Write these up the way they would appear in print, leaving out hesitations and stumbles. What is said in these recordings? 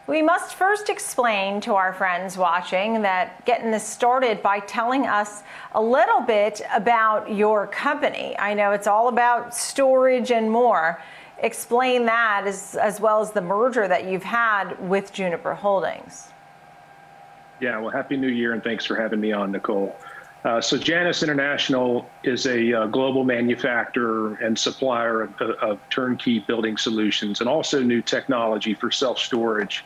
We must first explain to our friends watching that getting this started by telling us a little bit about your company. I know it's all about storage and more. Explain that as well as the merger that you've had with Juniper Holdings. Yeah, well, Happy New Year and thanks for having me on, Nicole. So Janus International is a global manufacturer and supplier of turnkey building solutions and also new technology for self-storage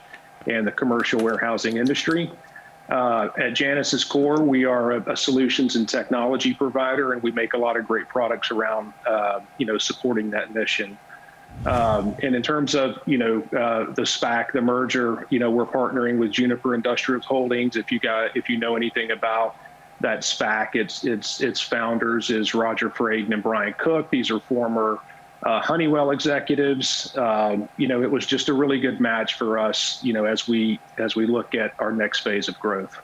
and the commercial warehousing industry. At Janus's core, we are a solutions and technology provider, and we make a lot of great products around, supporting that mission. And in terms of, the SPAC, the merger, we're partnering with Juniper Industrial Holdings. If you know anything about that SPAC, its founders is Roger Fraden and Brian Cook. These are former Honeywell executives. It was just a really good match for us, as we look at our next phase of growth.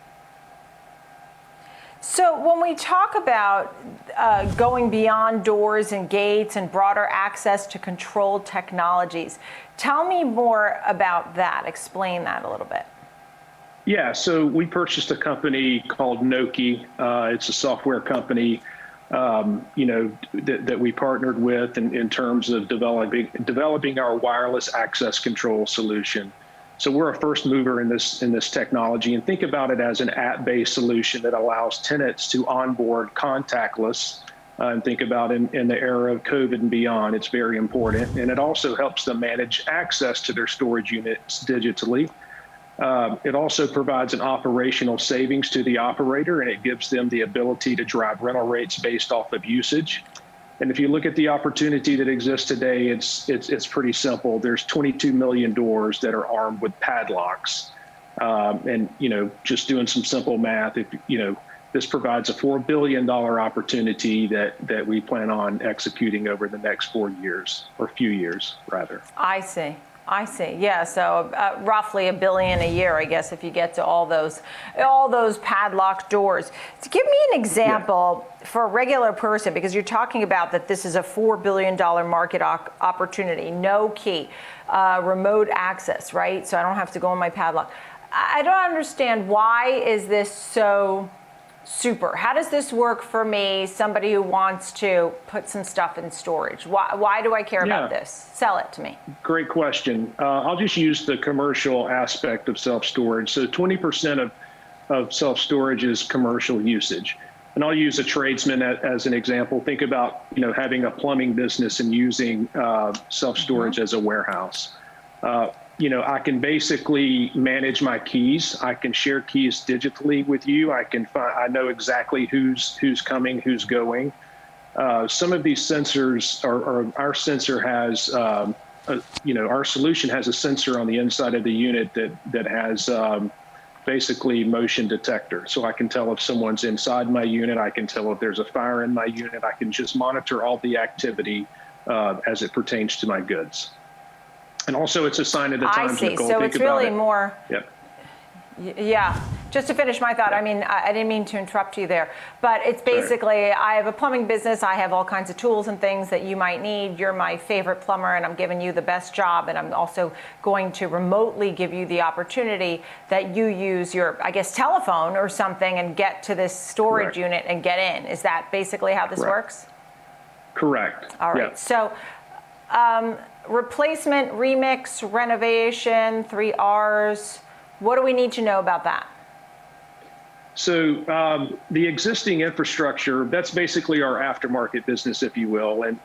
So when we talk about going beyond doors and gates and broader access to controlled technologies, tell me more about that. Explain that a little bit. Yeah, so we purchased a company called Noke. It's a software company, that we partnered with in terms of developing our wireless access control solution. So we're a first mover in this technology, and think about it as an app-based solution that allows tenants to onboard contactless. And think about in the era of COVID and beyond, it's very important. And it also helps them manage access to their storage units digitally. It also provides an operational savings to the operator, and it gives them the ability to drive rental rates based off of usage. And if you look at the opportunity that exists today, it's pretty simple. There's 22 million doors that are armed with padlocks. And, just doing some simple math, this provides a $4 billion opportunity that we plan on executing over the next 4 years, or few years, rather. I see. Yeah, so roughly $1 billion a year, I guess, if you get to all those padlocked doors. So give me an example for a regular person, because you're talking about that this is a $4 billion market opportunity, no key, remote access, right? So I don't have to go on my padlock. I don't understand, why is this so super? How does this work for me, somebody who wants to put some stuff in storage? Why do I care about this? Sell it to me. Great question. I'll just use the commercial aspect of self-storage. So 20% of self-storage is commercial usage. And I'll use a tradesman as an example. Think about, having a plumbing business and using self-storage as a warehouse. I can basically manage my keys. I can share keys digitally with you. I know exactly who's coming, who's going. Some of these sensors our sensor has, our solution has a sensor on the inside of the unit that has basically motion detector. So I can tell if someone's inside my unit. I can tell if there's a fire in my unit. I can just monitor all the activity as it pertains to my goods. And also, it's a sign of the times. I see. Nicole. So Think it's really about it. more. Yep. Yeah. Just to finish my thought, I mean, I didn't mean to interrupt you there, but it's basically, I have a plumbing business. I have all kinds of tools and things that you might need. You're my favorite plumber, and I'm giving you the best job. And I'm also going to remotely give you the opportunity that you use your, I guess, telephone or something and get to this storage unit and get in. Is that basically how this works? Correct. All right. So, replacement, remix, renovation, 3 Rs. What do we need to know about that? So the existing infrastructure, that's basically our aftermarket business, if you will. And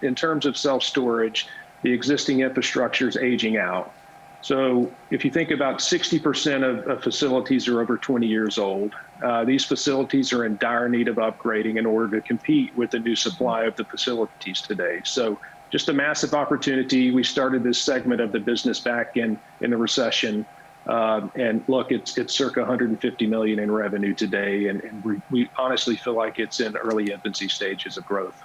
in terms of self-storage, the existing infrastructure is aging out. So if you think about 60% of facilities are over 20 years old, these facilities are in dire need of upgrading in order to compete with the new supply of the facilities today. So just a massive opportunity. We started this segment of the business back in the recession. And look, it's circa 150 million in revenue today. And we honestly feel like it's in early infancy stages of growth.